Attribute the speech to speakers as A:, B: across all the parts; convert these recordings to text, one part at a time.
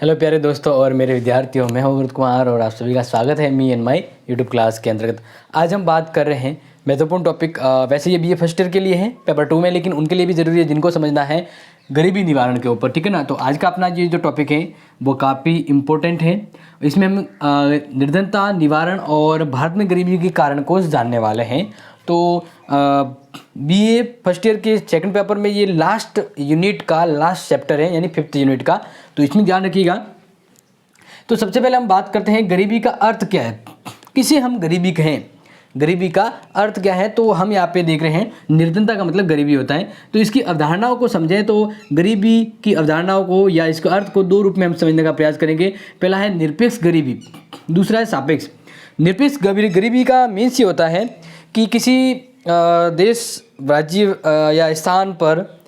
A: Hello प्यारे दोस्तों और मेरे विद्यार्थियों, मैं हूं गुरुत कुमार और आप सभी का स्वागत है me and my YouTube class के अंतर्गत। आज हम बात कर रहे हैं महत्वपूर्ण टॉपिक। वैसे ये बीए फर्स्ट ईयर के लिए है पेपर 2 में, लेकिन उनके लिए भी ज़रूरी है जिनको समझना है गरीबी निवारण के ऊपर, ठीक है ना। तो आज का अपना ये जो टॉपिक है वो काफ़ी इम्पोर्टेंट है। इसमें हम निर्धनता निवारण और भारत में गरीबी के कारण को जानने वाले हैं। तो बीए फर्स्ट ईयर के सेकंड पेपर में ये लास्ट यूनिट का लास्ट चैप्टर है, यानी 5th यूनिट का, तो इसमें ध्यान रखिएगा। तो सबसे पहले हम बात करते हैं गरीबी का अर्थ क्या है, किसे हम गरीबी कहें, गरीबी का अर्थ क्या है। तो हम यहाँ पे देख रहे हैं निर्धनता का मतलब गरीबी होता है। तो इसकी अवधारणाओं को समझें तो गरीबी की अवधारणाओं को या इसके अर्थ को दो रूप में हम समझने का प्रयास करेंगे। पहला है निरपेक्ष गरीबी, दूसरा है सापेक्ष। निरपेक्ष गरीबी का मीन्स ये होता है कि किसी देश, राज्य या स्थान पर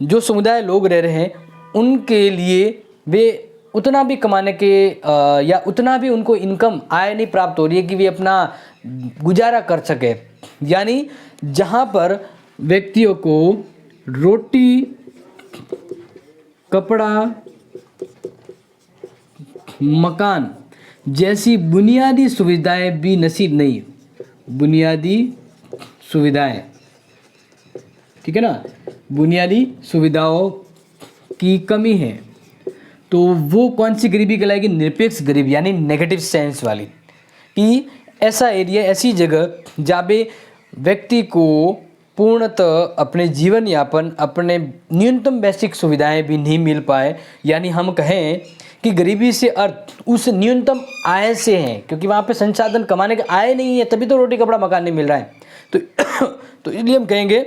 A: जो समुदाय लोग रह रहे हैं उनके लिए वे उतना भी कमाने के या उतना भी उनको इनकम आय नहीं प्राप्त हो रही है कि वे अपना गुजारा कर सके। यानी जहाँ पर व्यक्तियों को रोटी, कपड़ा, मकान जैसी बुनियादी सुविधाएं भी नसीब नहीं, बुनियादी सुविधाएं, ठीक है ना, बुनियादी सुविधाओं की कमी है, तो वो कौन सी गरीबी कहलाएगी? निरपेक्ष गरीबी, यानी नेगेटिव सेंस वाली। कि ऐसा एरिया, ऐसी जगह जहाँ पे व्यक्ति को पूर्णतः अपने जीवन यापन, अपने न्यूनतम बेसिक सुविधाएं भी नहीं मिल पाए। यानी हम कहें कि गरीबी से अर्थ उस न्यूनतम आय से है, क्योंकि वहाँ पे संसाधन कमाने का आय नहीं है, तभी तो रोटी कपड़ा मकान नहीं मिल रहा है। तो इसलिए हम कहेंगे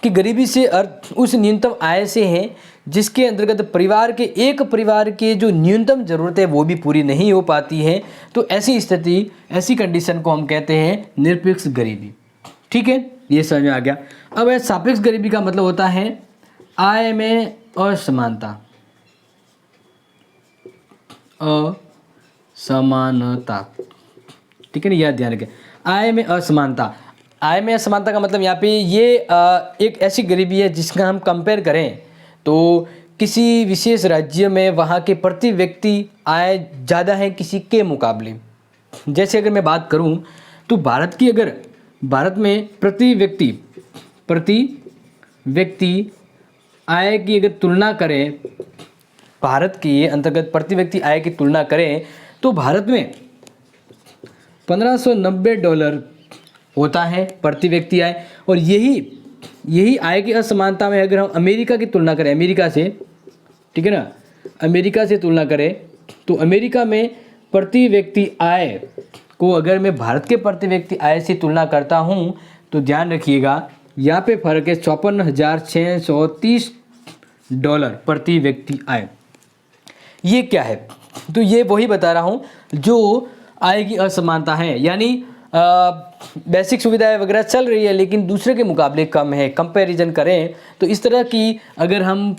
A: कि गरीबी से अर्थ उस न्यूनतम आय से है जिसके अंतर्गत एक परिवार के जो न्यूनतम ज़रूरत है वो भी पूरी नहीं हो पाती है। तो ऐसी स्थिति, ऐसी कंडीशन को हम कहते हैं निरपेक्ष गरीबी। ठीक है, ये समझ में आ गया। अब सापेक्ष गरीबी का मतलब होता है आय में असमानता, ठीक है ना, यह ध्यान रखें। आय में असमानता, आय में असमानता का मतलब यहाँ पे ये एक ऐसी गरीबी है जिसका हम कंपेयर करें तो किसी विशेष राज्य में वहाँ के प्रति व्यक्ति आय ज़्यादा है किसी के मुकाबले। जैसे अगर मैं बात करूँ तो भारत में प्रति व्यक्ति आय की अगर तुलना करें, भारत के अंतर्गत प्रति व्यक्ति आय की तुलना करें तो भारत में $1590 होता है प्रति व्यक्ति आय। और यही आय की असमानता में अगर हम अमेरिका की तुलना करें, अमेरिका से, ठीक है ना, अमेरिका से तुलना करें तो अमेरिका में प्रति व्यक्ति आय को अगर मैं भारत के प्रति व्यक्ति आय से तुलना करता हूं तो ध्यान रखिएगा यहाँ पे फर्क है $56,630 प्रति व्यक्ति आय। ये क्या है? तो ये वही बता रहा हूँ जो आय की असमानता है, यानी बेसिक सुविधाएं वगैरह चल रही है लेकिन दूसरे के मुकाबले कम है। कंपैरिजन करें तो इस तरह की अगर हम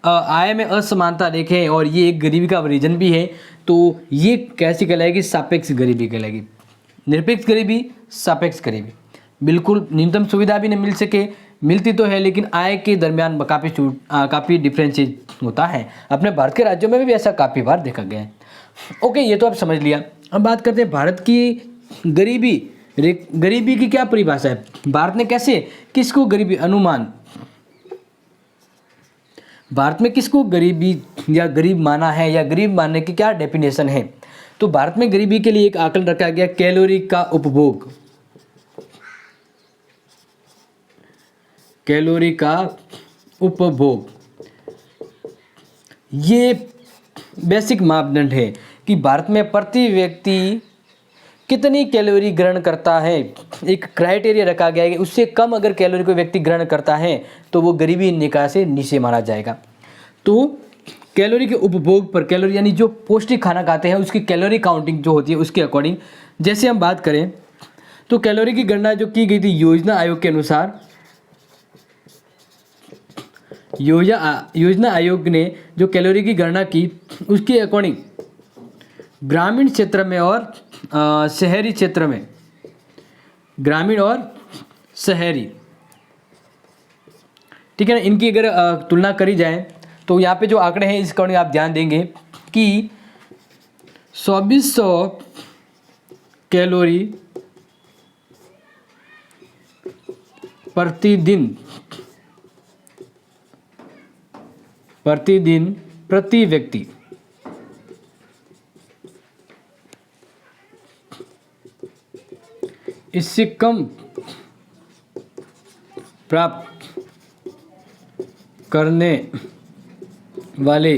A: आय में असमानता देखें और ये एक गरीबी का रीजन भी है तो ये कैसी कहलाएगी? सापेक्ष गरीबी कहलाएगी। निरपेक्ष गरीबी, सापेक्ष गरीबी, बिल्कुल न्यूनतम सुविधा भी नहीं मिल सके, मिलती तो है लेकिन आय के दरमियान काफ़ी डिफरेंसेस होता है। अपने भारत के राज्यों में भी ऐसा काफ़ी बार देखा गया है। ओके, ये तो आप समझ लिया। अब बात करते हैं भारत की गरीबी की क्या परिभाषा है, भारत ने कैसे किसको गरीबी अनुमान, भारत में किसको गरीबी या गरीब माना है या गरीब मानने की क्या डेफिनेशन है। तो भारत में गरीबी के लिए एक आकलन रखा गया कैलोरी का उपभोग, कैलोरी का उपभोग। ये बेसिक मापदंड है कि भारत में प्रति व्यक्ति कितनी कैलोरी ग्रहण करता है। एक क्राइटेरिया रखा गया है कि उससे कम अगर कैलोरी को व्यक्ति ग्रहण करता है तो वो गरीबी निकाय से नीचे माना जाएगा। तो कैलोरी के उपभोग पर, कैलोरी यानी जो पौष्टिक खाना खाते हैं उसकी कैलोरी काउंटिंग जो होती है उसके अकॉर्डिंग जैसे हम बात करें तो कैलोरी की गणना जो की गई थी योजना आयोग के अनुसार, योजना आयोग ने जो कैलोरी की गणना की उसके अकॉर्डिंग ग्रामीण क्षेत्र में और शहरी क्षेत्र में, ग्रामीण और शहरी, ठीक है ना, इनकी अगर तुलना करी जाए तो यहाँ पे जो आंकड़े हैं इस अकॉर्डिंग आप ध्यान देंगे कि 2400 कैलोरी प्रतिदिन प्रति व्यक्ति इससे कम प्राप्त करने वाले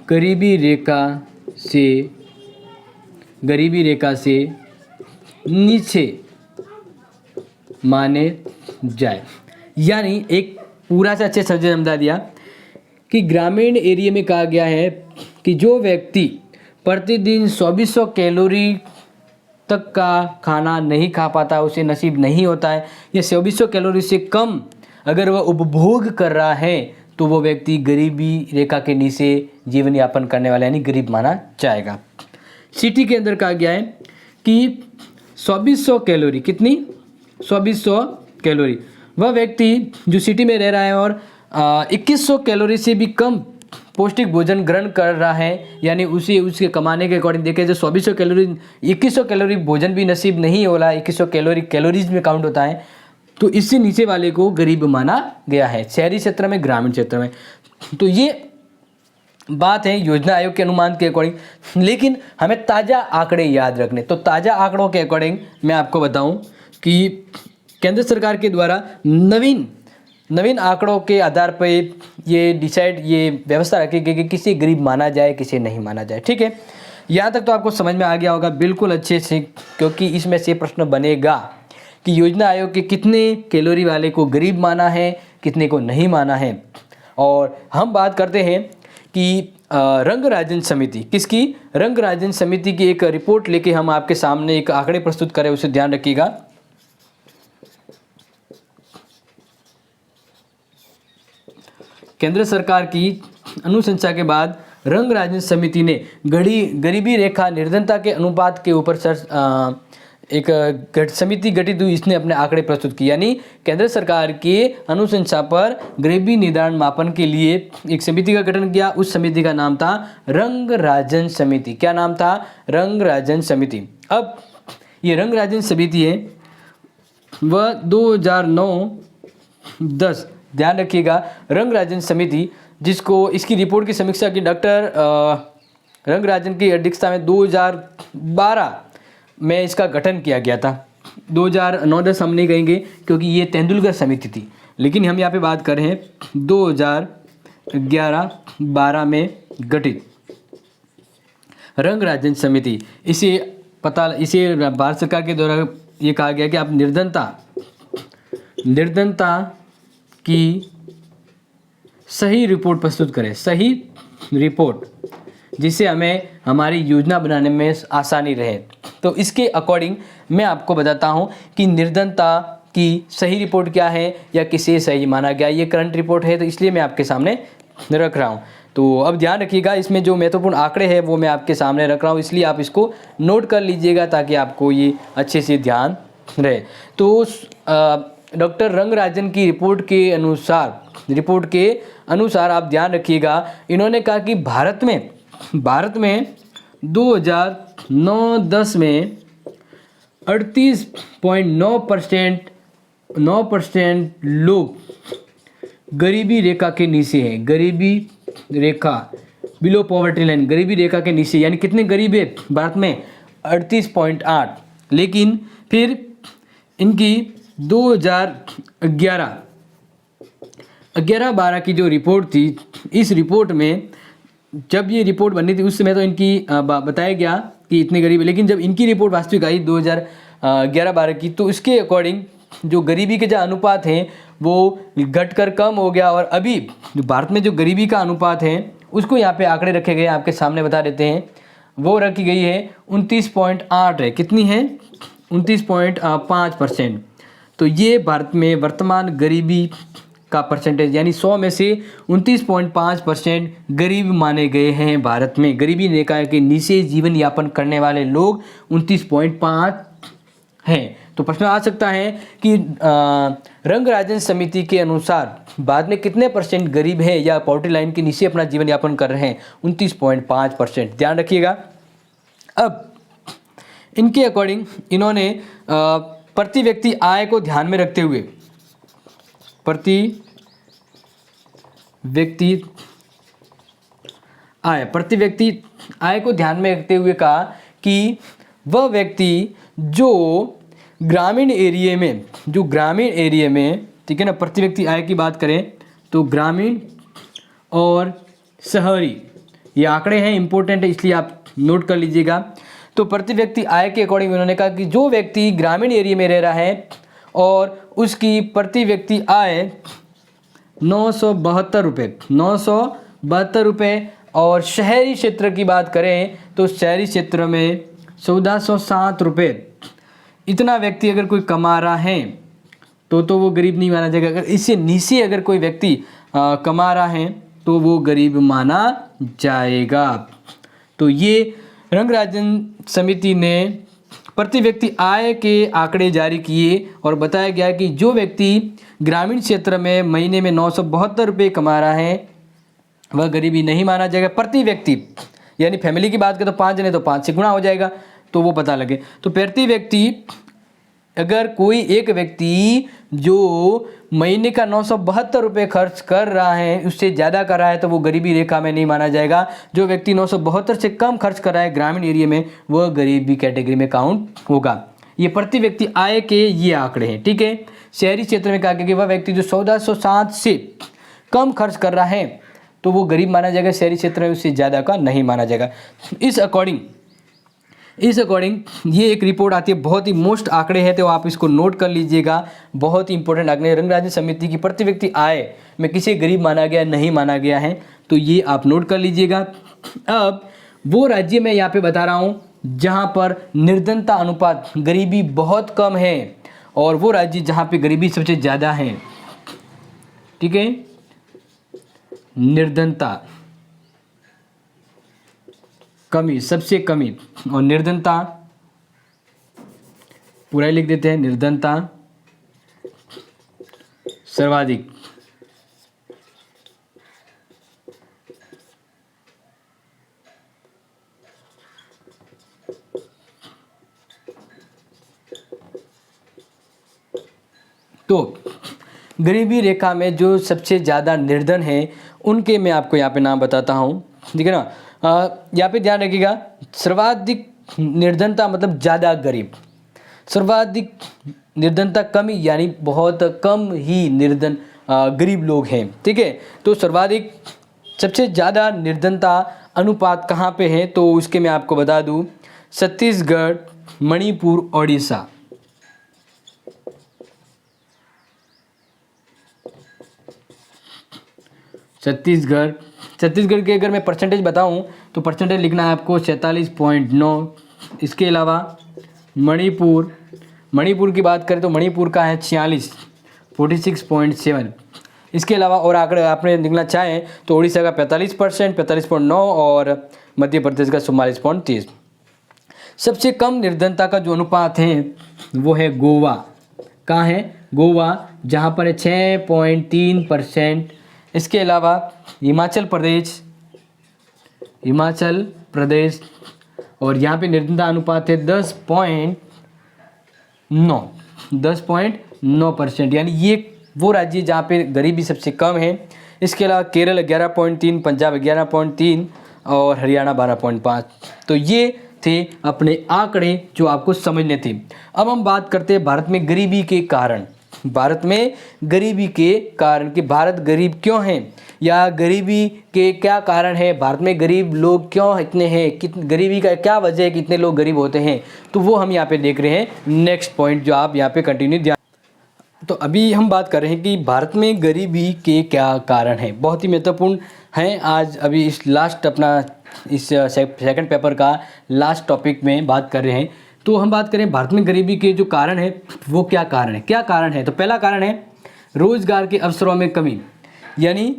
A: गरीबी रेखा से नीचे माने जाए। यानी एक पूरा से अच्छे से समझा दिया कि ग्रामीण एरिया में कहा गया है कि जो व्यक्ति प्रतिदिन 2400 कैलोरी तक का खाना नहीं खा पाता, उसे नसीब नहीं होता है, या 2400 कैलोरी से कम अगर वह उपभोग कर रहा है तो वो व्यक्ति गरीबी रेखा के नीचे जीवन यापन करने वाला यानी गरीब माना जाएगा। सिटी के अंदर कहा गया है कि 2400 कैलोरी, कितनी 2400 कैलोरी, वह व्यक्ति जो सिटी में रह रहा है और 2100 कैलोरी से भी कम पौष्टिक भोजन ग्रहण कर रहा है, यानी उसके कमाने के अकॉर्डिंग देखें तो 2400 कैलोरी 2100 कैलोरी भोजन भी नसीब नहीं हो रहा है, 2100 कैलोरीज में काउंट होता है, तो इससे नीचे वाले को गरीब माना गया है, शहरी क्षेत्र में, ग्रामीण क्षेत्र में। तो ये बात है योजना आयोग के अनुमान के अकॉर्डिंग, लेकिन हमें ताज़ा आंकड़े याद रखने। तो ताज़ा आंकड़ों के अकॉर्डिंग मैं आपको बताऊं कि केंद्र सरकार के द्वारा नवीन आंकड़ों के आधार पर ये व्यवस्था रखी गई कि किसे गरीब माना जाए, किसे नहीं माना जाए। ठीक है, यहाँ तक तो आपको समझ में आ गया होगा बिल्कुल अच्छे से, क्योंकि इसमें से प्रश्न बनेगा कि योजना आयोग के कितने कैलोरी वाले को गरीब माना है, कितने को नहीं माना है। और हम बात करते हैं कि रंगराजन समिति, किसकी, रंगराजन समिति की एक रिपोर्ट लेके हम आपके सामने एक आंकड़े प्रस्तुत करें, उसे ध्यान रखिएगा। केंद्र सरकार की अनुशंसा के बाद रंगराजन समिति ने गरीबी रेखा निर्धनता के अनुपात के ऊपर एक समिति गठित हुई, इसने अपने आंकड़े प्रस्तुत किए। यानी केंद्र सरकार के अनुशंसा पर गरीबी निर्धारण मापन के लिए एक समिति का गठन किया। उस समिति का नाम था रंगराजन समिति। क्या नाम था? रंगराजन समिति। अब ये रंगराजन समिति है वह 2009-10, ध्यान रखिएगा, रंगराजन समिति, जिसको इसकी रिपोर्ट की समीक्षा की डॉक्टर रंगराजन की अध्यक्षता में 2012 में इसका गठन किया गया था। 2009-10 हम नहीं कहेंगे क्योंकि ये तेंदुलकर समिति थी, लेकिन हम यहाँ पे बात कर रहे हैं 2011-12 में गठित रंगराजन समिति। इसे भारत सरकार के द्वारा ये कहा गया कि आप निर्धनता की सही रिपोर्ट प्रस्तुत करें, सही रिपोर्ट, जिससे हमें हमारी योजना बनाने में आसानी रहे। तो इसके अकॉर्डिंग मैं आपको बताता हूं कि निर्धनता की सही रिपोर्ट क्या है या किसे सही माना गया। ये करंट रिपोर्ट है तो इसलिए मैं आपके सामने रख रहा हूं। तो अब ध्यान रखिएगा, इसमें जो महत्वपूर्ण आंकड़े हैं वो मैं आपके सामने रख रहा हूं, इसलिए आप इसको नोट कर लीजिएगा ताकि आपको ये अच्छे से ध्यान रहे। तो डॉक्टर रंगराजन की रिपोर्ट के अनुसार आप ध्यान रखिएगा, इन्होंने कहा कि भारत में 2009-10 में 38.9% लोग गरीबी रेखा के नीचे हैं। गरीबी रेखा, बिलो पॉवर्टी लाइन, गरीबी रेखा के नीचे, यानी कितने गरीब है भारत में? 38.8। लेकिन फिर इनकी 2011-12 की जो रिपोर्ट थी, इस रिपोर्ट में जब ये रिपोर्ट बननी थी उस समय तो इनकी बताया गया कि इतने गरीब है, लेकिन जब इनकी रिपोर्ट वास्तविक आई 2011-12 की, तो इसके अकॉर्डिंग जो गरीबी के जो अनुपात हैं वो घटकर कम हो गया। और अभी जो भारत में जो गरीबी का अनुपात है उसको यहाँ पे आंकड़े रखे गए, आपके सामने बता देते हैं। वो रखी गई है 29.8 है। कितनी है? 29.5%। तो ये भारत में वर्तमान गरीबी का परसेंटेज, यानी 100 में से 29.5% गरीब माने गए हैं भारत में। गरीबी रेखा के नीचे जीवन यापन करने वाले लोग 29.5 हैं। तो प्रश्न आ सकता है कि रंग राजन समिति के अनुसार भारत में कितने % गरीब हैं या पॉवर्टी लाइन के नीचे अपना जीवन यापन कर रहे हैं? 29.5%। ध्यान रखिएगा। अब इनके अकॉर्डिंग इन्होंने प्रति व्यक्ति आय को ध्यान में रखते हुए प्रति व्यक्ति आय को ध्यान में रखते हुए कहा कि वह व्यक्ति जो ग्रामीण एरिया में ठीक है ना, प्रति व्यक्ति आय की बात करें तो ग्रामीण और शहरी ये आंकड़े हैं, इंपॉर्टेंट है, इसलिए आप नोट कर लीजिएगा। तो प्रति व्यक्ति आय के अकॉर्डिंग उन्होंने कहा कि जो व्यक्ति ग्रामीण एरिया में रह रहा है और उसकी प्रति व्यक्ति आय 972 रुपये और शहरी क्षेत्र की बात करें तो शहरी क्षेत्र में 1407 रुपये, इतना व्यक्ति अगर कोई कमा रहा है तो वो गरीब नहीं माना जाएगा। अगर इससे नीचे अगर कोई व्यक्ति कमा रहा है तो वो गरीब माना जाएगा। तो ये रंगराजन समिति ने प्रति व्यक्ति आय के आंकड़े जारी किए और बताया गया कि जो व्यक्ति ग्रामीण क्षेत्र में महीने में 972 रुपये कमा रहा है वह गरीबी नहीं माना जाएगा। प्रति व्यक्ति यानी फैमिली की बात करें तो 5 जने तो 5 से गुणा हो जाएगा, तो वो पता लगे। तो प्रति व्यक्ति अगर कोई एक व्यक्ति जो महीने का 972 रुपये खर्च कर रहा है उससे ज़्यादा कर रहा है तो वो गरीबी रेखा में नहीं माना जाएगा। जो व्यक्ति 972 से कम खर्च कर रहा है ग्रामीण एरिया में वह गरीबी कैटेगरी में काउंट होगा। ये प्रति व्यक्ति आय के ये आंकड़े हैं, ठीक है। शहरी क्षेत्र में कहा गया कि वह व्यक्ति जो 1407 से कम खर्च कर रहा है तो वो गरीब माना जाएगा, शहरी क्षेत्र में उससे ज़्यादा का नहीं माना जाएगा। इस अकॉर्डिंग ये एक रिपोर्ट आती है, बहुत ही मोस्ट आंकड़े हैं, तो आप इसको नोट कर लीजिएगा। बहुत ही इंपॉर्टेंट आंकड़े रंगराजन समिति की प्रति व्यक्ति आय में किसे गरीब माना गया नहीं माना गया है, तो ये आप नोट कर लीजिएगा। अब वो राज्य मैं यहाँ पे बता रहा हूँ जहाँ पर निर्धनता अनुपात गरीबी बहुत कम है और वो राज्य जहाँ पे गरीबी सबसे ज़्यादा है, ठीक है। निर्धनता कमी सबसे कमी और निर्धनता पूरा ही लिख देते हैं, निर्धनता सर्वाधिक। तो गरीबी रेखा में जो सबसे ज़्यादा निर्धन है उनके मैं आपको यहाँ पे नाम बताता हूँ, ठीक है ना। यहाँ पे ध्यान रखिएगा, सर्वाधिक निर्धनता मतलब ज़्यादा गरीब, सर्वाधिक निर्धनता कमी यानी बहुत कम ही निर्धन गरीब लोग हैं, ठीक है। तो सर्वाधिक सबसे ज़्यादा निर्धनता अनुपात कहाँ पे है तो उसके मैं आपको बता दूँ, छत्तीसगढ़, मणिपुर, ओडिशा। छत्तीसगढ़ के अगर मैं परसेंटेज बताऊं तो परसेंटेज लिखना है आपको 46.9। इसके अलावा मणिपुर की बात करें तो मणिपुर का है 46.7। इसके अलावा और आंकड़े आपने लिखना चाहें तो उड़ीसा का 45%, 45.9 और मध्य प्रदेश का 44.30। सबसे कम निर्धनता का जो अनुपात है वो है गोवा। कहाँ है? गोवा, जहाँ पर है 6.3%। इसके अलावा हिमाचल प्रदेश और यहाँ पे निर्धनता अनुपात है 10.9%, यानी ये वो राज्य जहाँ पे गरीबी सबसे कम है। इसके अलावा केरल 11.3, पंजाब 11.3 और हरियाणा 12.5। तो ये थे अपने आंकड़े जो आपको समझने थे। अब हम बात करते हैं भारत में गरीबी के कारण। भारत में गरीबी के कारण कि भारत गरीब क्यों है या गरीबी के क्या कारण है, भारत में गरीब लोग क्यों इतने हैं, गरीबी का क्या वजह है कि इतने लोग गरीब होते हैं, तो वो हम यहाँ पे देख रहे हैं नेक्स्ट पॉइंट जो आप यहाँ पे कंटिन्यू ध्यान। तो अभी हम बात कर रहे हैं कि भारत में गरीबी के क्या कारण है, बहुत ही महत्वपूर्ण है। आज अभी इस लास्ट अपना इस सेकंड पेपर का लास्ट टॉपिक में बात कर रहे हैं। तो हम बात करें भारत में गरीबी के जो कारण है वो क्या कारण है। तो पहला कारण है रोजगार के अवसरों में कमी, यानी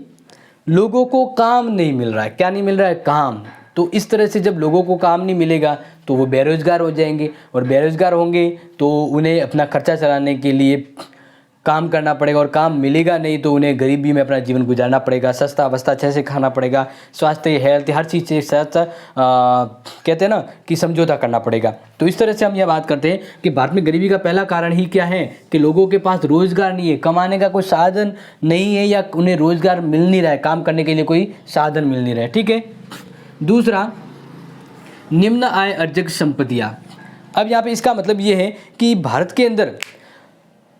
A: लोगों को काम नहीं मिल रहा है। क्या नहीं मिल रहा है? काम। तो इस तरह से जब लोगों को काम नहीं मिलेगा तो वो बेरोज़गार हो जाएंगे, और बेरोज़गार होंगे तो उन्हें अपना खर्चा चलाने के लिए काम करना पड़ेगा, और काम मिलेगा नहीं तो उन्हें गरीबी में अपना जीवन गुजारना पड़ेगा, सस्ता वस्ता अच्छे से खाना पड़ेगा, स्वास्थ्य हेल्थ हर चीज़ से साथ कहते हैं ना कि समझौता करना पड़ेगा। तो इस तरह से हम यह बात करते हैं कि भारत में गरीबी का पहला कारण ही क्या है कि लोगों के पास रोज़गार नहीं है, कमाने का कोई साधन नहीं है, या उन्हें रोज़गार मिल नहीं रहा है, काम करने के लिए कोई साधन मिल नहीं रहा है। ठीक है। दूसरा, निम्न आय अर्जक संपत्तियाँ। अब यहाँ पे इसका मतलब ये है कि भारत के अंदर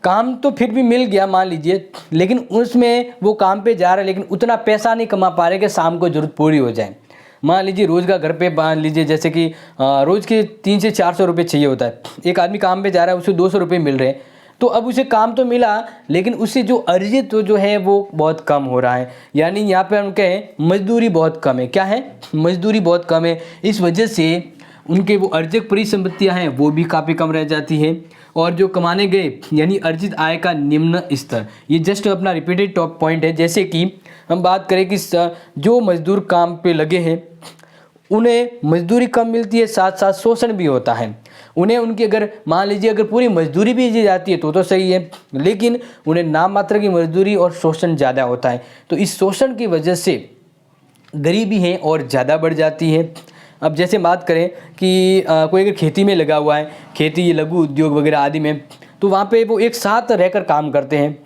A: काम तो फिर भी मिल गया मान लीजिए, लेकिन उसमें वो काम पे जा रहा है लेकिन उतना पैसा नहीं कमा पा रहे कि शाम को ज़रूरत पूरी हो जाए। मान लीजिए रोज़ का घर पे मान लीजिए जैसे कि रोज़ के 300 से 400 रुपये चाहिए होता है, एक आदमी काम पे जा रहा है, उसे 200 रुपये मिल रहे हैं, तो अब उसे काम तो मिला लेकिन उससे जो अर्जित जो है वो बहुत कम हो रहा है। यानी यहाँ पे हम कहें मजदूरी बहुत कम है। क्या है? मजदूरी बहुत कम है। इस वजह से उनके वो अर्जक परिसंपत्तियाँ हैं वो भी काफ़ी कम रह जाती है, और जो कमाने गए यानी अर्जित आय का निम्न स्तर, ये जस्ट अपना रिपीटेड टॉप पॉइंट है। जैसे कि हम बात करें कि जो मजदूर काम पे लगे हैं उन्हें मजदूरी कम मिलती है, साथ साथ शोषण भी होता है उन्हें। उनकी अगर मान लीजिए अगर पूरी मजदूरी भी दी जाती है तो सही है, लेकिन उन्हें नाम मात्र की मजदूरी और शोषण ज़्यादा होता है। तो इस शोषण की वजह से गरीबी है और ज़्यादा बढ़ जाती है। अब जैसे बात करें कि कोई अगर खेती में लगा हुआ है, खेती लघु उद्योग वगैरह आदि में, तो वहाँ पे वो एक साथ रहकर काम करते हैं।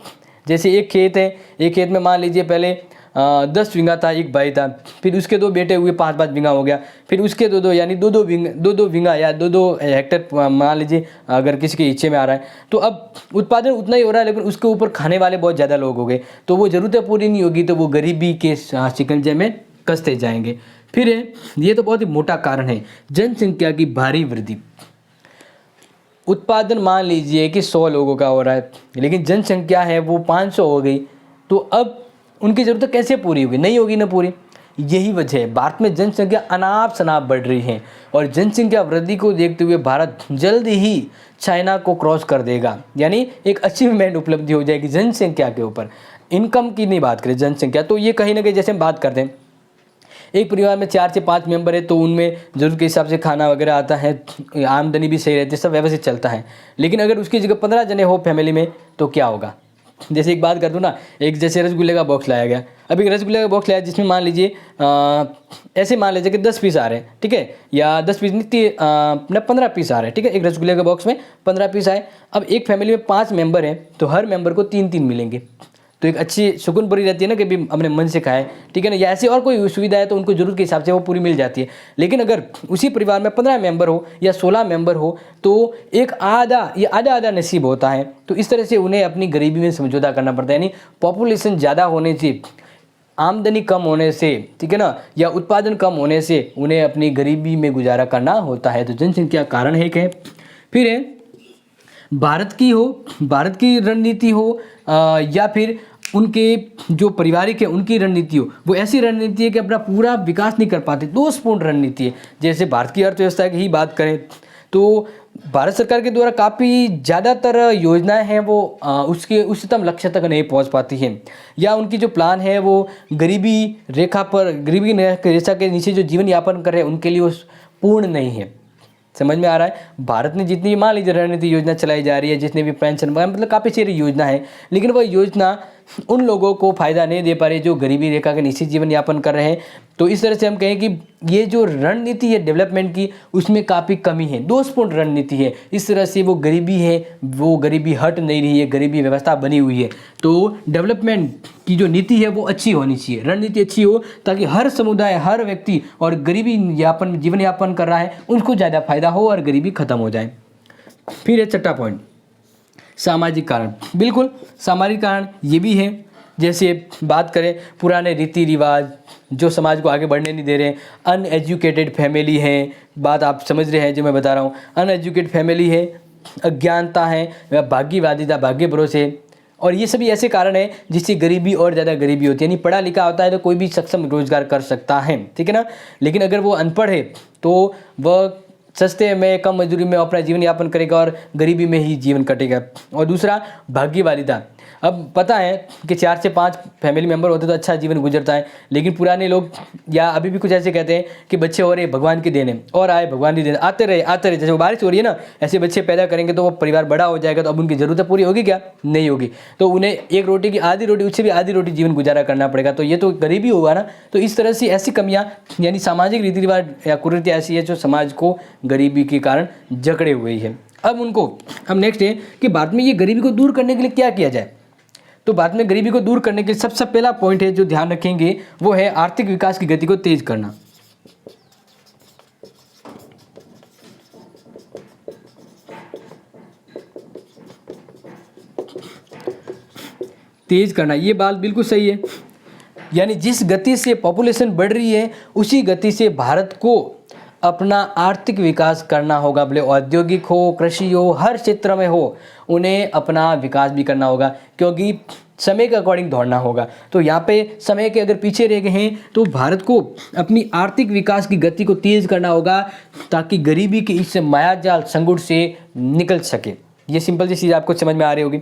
A: जैसे एक खेत है, एक खेत में मान लीजिए पहले 10 बीघा था, एक भाई था, फिर उसके 2 बेटे हुए, 5-5 बीघा हो गया, फिर उसके 2-2 यानी 2-2 बीघा या 2-2 हेक्टेयर मान लीजिए अगर किसी के हिस्से में आ रहा है, तो अब उत्पादन उतना ही हो रहा है लेकिन उसके ऊपर खाने वाले बहुत ज़्यादा लोग हो गए, तो वो ज़रूरतें पूरी नहीं होगी, तो वो गरीबी के शिकंजे में कसते जाएंगे। फिर ये तो बहुत ही मोटा कारण है, जनसंख्या की भारी वृद्धि। उत्पादन मान लीजिए कि 100 लोगों का हो रहा है लेकिन जनसंख्या है वो 500 हो गई, तो अब उनकी ज़रूरत कैसे पूरी होगी? नहीं होगी ना पूरी। यही वजह है भारत में जनसंख्या अनाप शनाप बढ़ रही है, और जनसंख्या वृद्धि को देखते हुए भारत जल्द ही चाइना को क्रॉस कर देगा। यानी एक अचीवमेंट उपलब्धि हो जाएगी जनसंख्या के ऊपर। इनकम की नहीं बात करें, जनसंख्या, तो ये कहीं ना कहीं जैसे हम बात करते हैं एक परिवार में 4 से 5 मेंबर है तो उनमें ज़रूरत के हिसाब से खाना वगैरह आता है, आमदनी भी सही रहती है, सब व्यवस्थित चलता है। लेकिन अगर उसकी जगह 15 जने हो फैमिली में तो क्या होगा? जैसे एक बात कर दूँ ना, एक जैसे रसगुल्ले का बॉक्स लाया गया, अब एक रसगुल्ले का बॉक्स लाया जिसमें मान लीजिए ऐसे मान लीजिए कि 10 पीस आ रहे हैं, ठीक है, या 10 पीस नहीं 15 पीस आ रहे हैं, ठीक है, एक रसगुल्ले के बॉक्स में 15 पीस आए। अब एक फैमिली में 5 मेंबर हैं तो हर मेंबर को 3-3 मिलेंगे, तो एक अच्छी सुकून भरी रहती है ना कि भी अपने मन से खाए, ठीक है ना, या ऐसी और कोई सुविधा है तो उनको ज़रूरत के हिसाब से वो पूरी मिल जाती है। लेकिन अगर उसी परिवार में 15 मेंबर हो या 16 मेंबर हो तो एक आधा नसीब होता है। तो इस तरह से उन्हें अपनी गरीबी में समझौता करना पड़ता है। यानी पॉपुलेशन ज़्यादा होने से, आमदनी कम होने से, ठीक है ना, या उत्पादन कम होने से उन्हें अपनी गरीबी में गुजारा करना होता है। तो जनसंख्या कारण है कि फिर है भारत की रणनीति हो या फिर उनके जो पारिवारिक है उनकी रणनीति हो, वो ऐसी रणनीति है कि अपना पूरा विकास नहीं कर पाते, दोषपूर्ण रणनीति है। जैसे भारत की अर्थव्यवस्था की ही बात करें तो भारत सरकार के द्वारा काफ़ी ज़्यादातर योजनाएं हैं वो उसके उच्चतम लक्ष्य तक नहीं पहुंच पाती हैं, या उनकी जो प्लान है वो गरीबी रेखा के नीचे जो जीवन यापन कर रहे हैं उनके लिए वो पूर्ण नहीं है। समझ में आ रहा है? भारत ने जितनी मान लीजिए रणनीति योजना चलाई जा रही है, जितने भी पेंशन मतलब काफ़ी सारी योजना है, लेकिन वह योजना उन लोगों को फ़ायदा नहीं दे पा रही जो गरीबी रेखा के नीचे जीवन यापन कर रहे हैं। तो इस तरह से हम कहें कि ये जो रणनीति है डेवलपमेंट की उसमें काफ़ी कमी है, दोषपूर्ण रणनीति है। इस तरह से वो गरीबी हट नहीं रही है, गरीबी व्यवस्था बनी हुई है। तो डेवलपमेंट की जो नीति है वो अच्छी होनी चाहिए, रणनीति अच्छी हो ताकि हर समुदाय, हर व्यक्ति और जीवन यापन कर रहा है उनको ज़्यादा फायदा हो और गरीबी खत्म हो जाए। फिर है छठा पॉइंट, सामाजिक कारण। बिल्कुल सामाजिक कारण ये भी है। जैसे बात करें पुराने रीति रिवाज जो समाज को आगे बढ़ने नहीं दे रहे हैं, अनएजुकेटेड फैमिली है, बात आप समझ रहे हैं जो मैं बता रहा हूँ, अनएजुकेटेड फैमिली है, अज्ञानता है, भाग्यवादिता, भाग्य भरोसे, और ये सभी ऐसे कारण हैं जिससे गरीबी और ज़्यादा गरीबी होती है। यानी पढ़ा लिखा होता है तो कोई भी सक्षम रोजगार कर सकता है, ठीक है ना, लेकिन अगर वो अनपढ़ है तो वह सस्ते में कम मजदूरी में अपना जीवन यापन करेगा और गरीबी में ही जीवन कटेगा। और दूसरा भाग्यवादिता, अब पता है कि 4 से 5 फैमिली मेम्बर होते तो अच्छा जीवन गुजरता है, लेकिन पुराने लोग या अभी भी कुछ ऐसे कहते हैं कि बच्चे हो रहे भगवान की देन है, और आए भगवान की देन, आते रहे। जैसे वो बारिश हो रही है ना, ऐसे बच्चे पैदा करेंगे तो वो परिवार बड़ा हो जाएगा, तो अब उनकी ज़रूरतें पूरी होगी क्या? नहीं होगी। तो उन्हें एक रोटी की आधी रोटी, उससे भी आधी रोटी जीवन गुजारा करना पड़ेगा, तो ये तो गरीबी होगा ना। तो इस तरह से ऐसी कमियाँ, यानी सामाजिक रीति रिवाज या कुरीति ऐसी है जो समाज को गरीबी के कारण जकड़े हुए है। अब नेक्स्ट है कि भारत में ये गरीबी को दूर करने के लिए क्या किया जाए। तो भारत में गरीबी को दूर करने के लिए सबसे पहला पॉइंट है जो ध्यान रखेंगे वो है आर्थिक विकास की गति को तेज करना। तेज करना, ये बात बिल्कुल सही है। यानी जिस गति से पॉपुलेशन बढ़ रही है उसी गति से भारत को अपना आर्थिक विकास करना होगा, भले औद्योगिक हो, कृषि हो, हर क्षेत्र में हो, उन्हें अपना विकास भी करना होगा, क्योंकि समय के अकॉर्डिंग दौड़ना होगा। तो यहाँ पे समय के अगर पीछे रह गए हैं तो भारत को अपनी आर्थिक विकास की गति को तेज करना होगा ताकि गरीबी के इस मायाजाल संगुट से निकल सके। ये सिंपल सी चीज़ आपको समझ में आ रही होगी।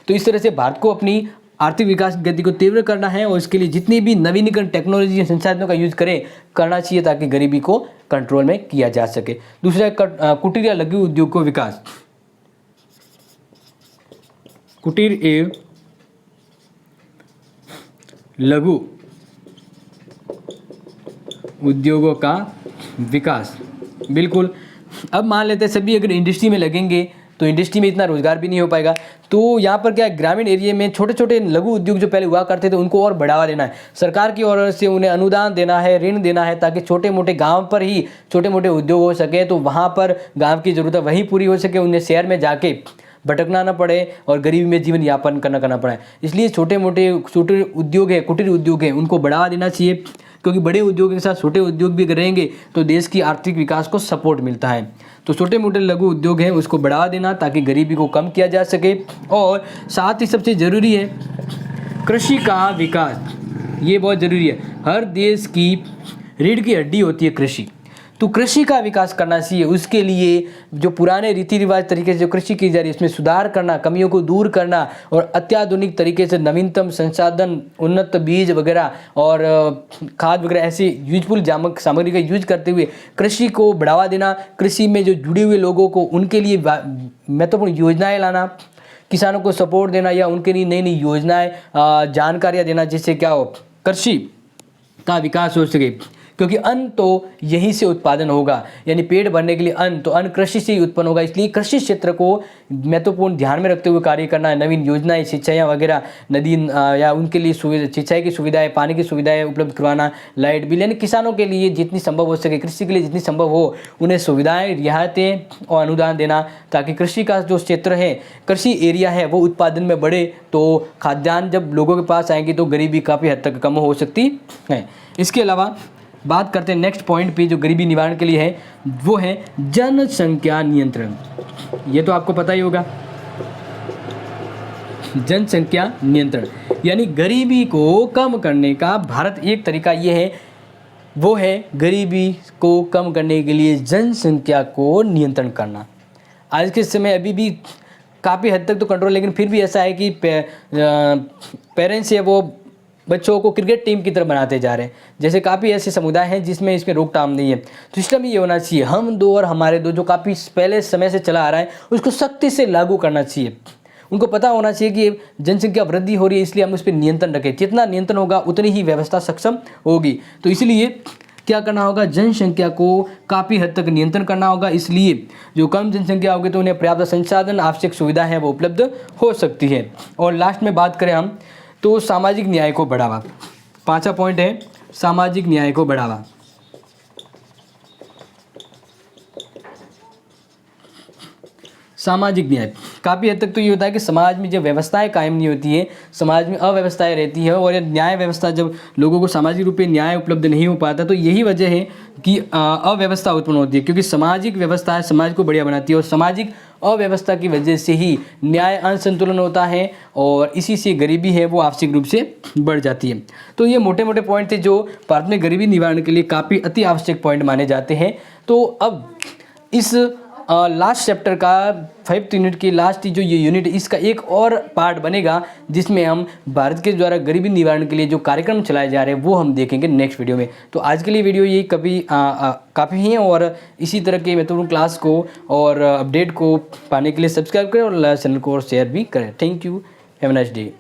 A: तो इस तरह से भारत को अपनी आर्थिक विकास की गति को तीव्र करना है और इसके लिए जितनी भी नवीनीकरण टेक्नोलॉजी या संसाधनों का यूज करना चाहिए ताकि गरीबी को कंट्रोल में किया जा सके। दूसरा कुटीर या लघु उद्योग को विकास, कुटीर एवं लघु उद्योगों का विकास। बिल्कुल, अब मान लेते हैं सभी अगर इंडस्ट्री में लगेंगे तो इंडस्ट्री में इतना रोजगार भी नहीं हो पाएगा। तो यहाँ पर क्या है, ग्रामीण एरिया में छोटे छोटे लघु उद्योग जो पहले हुआ करते थे उनको और बढ़ावा देना है, सरकार की ओर से उन्हें अनुदान देना है, ऋण देना है, ताकि छोटे मोटे गांव पर ही छोटे मोटे उद्योग हो सके, तो वहाँ पर गांव की ज़रूरत वहीं पूरी हो सके, उन्हें शहर में जाके भटकना ना पड़े और गरीबी में जीवन यापन करना पड़े। इसलिए छोटे उद्योग है, कुटीर उद्योग है, उनको बढ़ावा देना चाहिए, क्योंकि बड़े उद्योग के साथ छोटे उद्योग भी रहेंगे तो देश की आर्थिक विकास को सपोर्ट मिलता है। तो छोटे मोटे लघु उद्योग हैं उसको बढ़ावा देना ताकि गरीबी को कम किया जा सके। और साथ ही सबसे ज़रूरी है कृषि का विकास, ये बहुत ज़रूरी है। हर देश की रीढ़ की हड्डी होती है कृषि, तो कृषि का विकास करना चाहिए। उसके लिए जो पुराने रीति रिवाज तरीके से जो कृषि की जा रही है उसमें सुधार करना, कमियों को दूर करना और अत्याधुनिक तरीके से नवीनतम संसाधन, उन्नत बीज वगैरह और खाद वगैरह ऐसी यूजफुल सामग्री का यूज करते हुए कृषि को बढ़ावा देना। कृषि में जो जुड़े हुए लोगों को उनके लिए महत्वपूर्ण योजनाएं लाना, किसानों को सपोर्ट देना या उनके लिए नई नई योजनाएं जानकारियाँ देना, जिससे क्या हो कृषि का विकास हो सके। क्योंकि अन्न तो यहीं से उत्पादन होगा, यानी पेट भरने के लिए अन्न, तो अन्न कृषि से ही उत्पन्न होगा। इसलिए कृषि क्षेत्र को महत्वपूर्ण ध्यान में रखते हुए कार्य करना है। नवीन योजनाएं, सिंचाई वगैरह, नदी या उनके लिए सिंचाई की सुविधाएं, पानी की सुविधाएं उपलब्ध करवाना, लाइट बिल, यानी किसानों के लिए जितनी संभव हो सके, कृषि के लिए जितनी संभव हो उन्हें सुविधाएं, रियायतें और अनुदान देना, ताकि कृषि का जो क्षेत्र है, कृषि एरिया है, वो उत्पादन में बढ़े। तो खाद्यान्न जब लोगों के पास आएंगे तो गरीबी काफ़ी हद तक कम हो सकती है। इसके अलावा बात करते हैं नेक्स्ट पॉइंट पे जो गरीबी निवारण के लिए है, वो है जनसंख्या नियंत्रण। ये तो आपको पता ही होगा, जनसंख्या नियंत्रण यानी गरीबी को कम करने का भारत एक तरीका ये है, वो है गरीबी को कम करने के लिए जनसंख्या को नियंत्रण करना। आज के समय अभी भी काफ़ी हद तक तो कंट्रोल, लेकिन फिर भी ऐसा है कि पेरेंट्स है वो बच्चों को क्रिकेट टीम की तरफ बनाते जा रहे हैं। जैसे काफ़ी ऐसे समुदाय हैं जिसमें इसमें रोकथाम नहीं है। तो सिस्टम ये होना चाहिए, हम दो और हमारे दो, जो काफ़ी पहले समय से चला आ रहा है, उसको सख्ती से लागू करना चाहिए। उनको पता होना चाहिए कि जनसंख्या वृद्धि हो रही है, इसलिए हम उस पर नियंत्रण रखें। जितना नियंत्रण होगा उतनी ही व्यवस्था सक्षम होगी। तो इसलिए क्या करना होगा, जनसंख्या को काफ़ी हद तक नियंत्रण करना होगा। इसलिए जो कम जनसंख्या होगी तो उन्हें पर्याप्त संसाधन, आवश्यक सुविधा है वो उपलब्ध हो सकती है। और लास्ट में बात करें हम तो सामाजिक न्याय को बढ़ावा। 5वां पॉइंट है सामाजिक न्याय को बढ़ावा। सामाजिक न्याय काफ़ी हद तक तो ये होता है कि समाज में जब व्यवस्थाएं कायम नहीं होती है, समाज में अव्यवस्थाएं रहती है, और न्याय व्यवस्था जब लोगों को सामाजिक रूप में न्याय उपलब्ध नहीं हो पाता, तो यही वजह है कि अव्यवस्था उत्पन्न होती है। क्योंकि सामाजिक व्यवस्था है समाज को बढ़िया बनाती है, और सामाजिक अव्यवस्था की वजह से ही न्याय असंतुलन होता है, और इसी से गरीबी है वो आवश्यक रूप से बढ़ जाती है। तो ये मोटे मोटे पॉइंट थे जो भारत में गरीबी निवारण के लिए काफ़ी अति आवश्यक पॉइंट माने जाते हैं। तो अब इस लास्ट चैप्टर का 5th यूनिट की लास्ट जो ये यूनिट इसका एक और पार्ट बनेगा, जिसमें हम भारत के द्वारा गरीबी निवारण के लिए जो कार्यक्रम चलाए जा रहे हैं वो हम देखेंगे नेक्स्ट वीडियो में। तो आज के लिए वीडियो ये काफ़ी ही है, और इसी तरह के महत्वपूर्ण क्लास को और अपडेट को पाने के लिए सब्सक्राइब करें और चैनल को शेयर भी करें। Thank you, have a nice day.